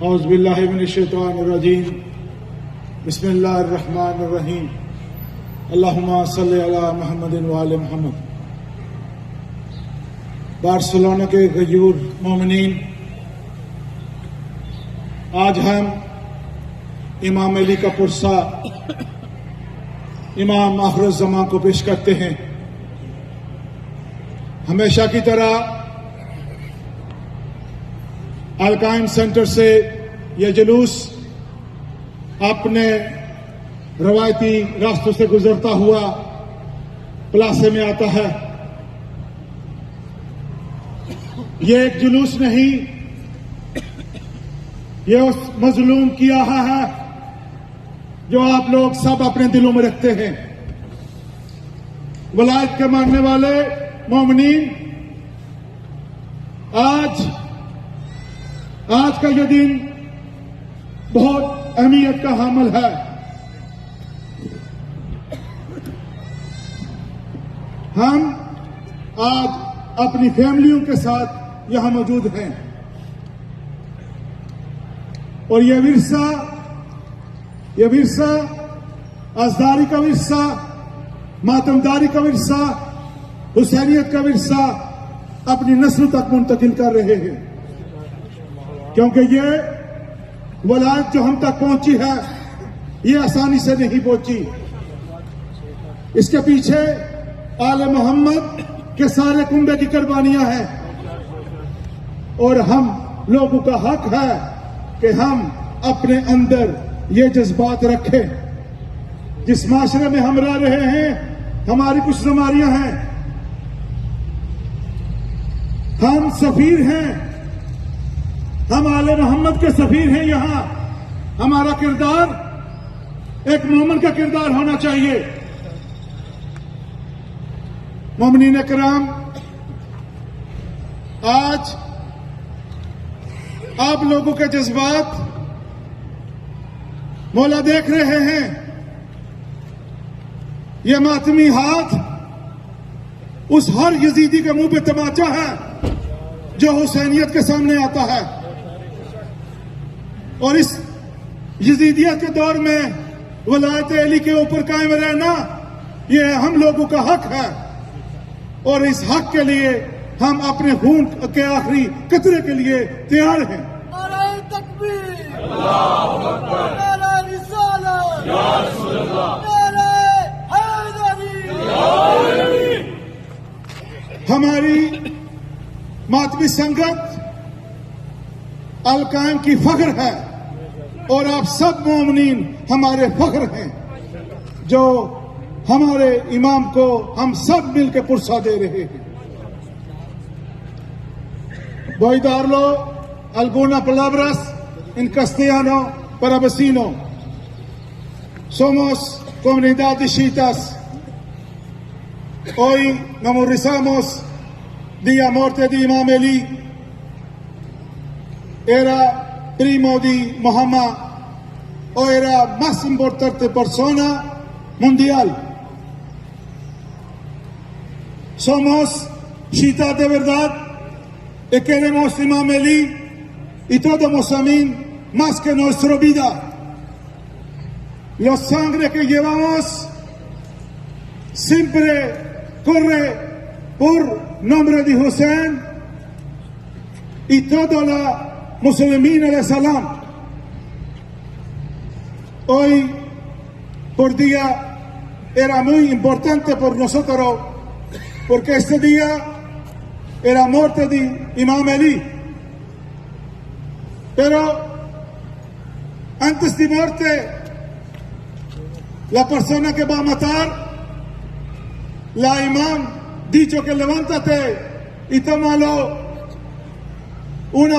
اعوذ باللہ من الشیطان الرجیم بسم اللہ الرحمن الرحیم اللہم صلی علی محمد وآل محمد۔ بارسلونا کے غیور مومنین، آج ہم امام علی کا پرسہ امام آخر الزمان کو پیش کرتے ہیں۔ ہمیشہ کی طرح القائم سینٹر سے یہ جلوس اپنے روایتی راستوں سے گزرتا ہوا پلاسے میں آتا ہے۔ یہ ایک جلوس نہیں، یہ اس مظلوم کی آہ ہے جو آپ لوگ سب اپنے دلوں میں رکھتے ہیں۔ ولایت کے ماننے والے مومنین، آج کا یہ دن بہت اہمیت کا حامل ہے۔ ہم آج اپنی فیملیوں کے ساتھ یہاں موجود ہیں اور یہ ورثہ ازداری کا ورثہ، ماتمداری کا ورثہ، حسینیت کا ورثہ اپنی نسل تک منتقل کر رہے ہیں، کیونکہ یہ ولایت جو ہم تک پہنچی ہے یہ آسانی سے نہیں پہنچی۔ اس کے پیچھے آل محمد کے سارے کنبے کی قربانیاں ہیں، اور ہم لوگوں کا حق ہے کہ ہم اپنے اندر یہ جذبات رکھیں۔ جس معاشرے میں ہم رہ رہے ہیں، ہماری کچھ بیماریاں ہیں، ہم سفیر ہیں، ہم آل محمد کے سفیر ہیں۔ یہاں ہمارا کردار ایک مومن کا کردار ہونا چاہیے۔ مومنین کرام، آج آپ لوگوں کے جذبات مولا دیکھ رہے ہیں۔ یہ ماتمی ہاتھ اس ہر یزیدی کے منہ پہ تماچا ہے جو حسینیت کے سامنے آتا ہے، اور اس یزیدیت کے دور میں ولایت علی کے اوپر قائم رہنا یہ ہم لوگوں کا حق ہے، اور اس حق کے لیے ہم اپنے خون کے آخری قطرے کے لیے تیار ہیں۔ نعرہ تکبیر، اللہ اکبر، نعرہ رسالت، یا رسول اللہ، نعرہ حیدری، یا علی۔ ہماری ماتمی سنگت القائم کی فخر ہے، اور آپ سب مومنین ہمارے فخر ہیں، جو ہمارے امام کو ہم سب مل کے پرسہ دے رہے ہیں۔ Voy darlo algunas palabras en castellano para vecino. Somos comunidad de chiitas. Hoy memorizamos día muerte de Imam Ali. Era primo de Muhammad, o era más importante persona mundial. Somos chiitas de verdad y queremos Imam Ali y todo Mosamín más que nuestra vida. La sangre que llevamos siempre corre por nombre de Hussein y toda la musulmana de Salam. Hoy por día era muy importante por nosotros, porque este día era muerte de Imam Ali. Pero antes de muerte, la persona que va a matar, la imam dicho que levántate y tómalo una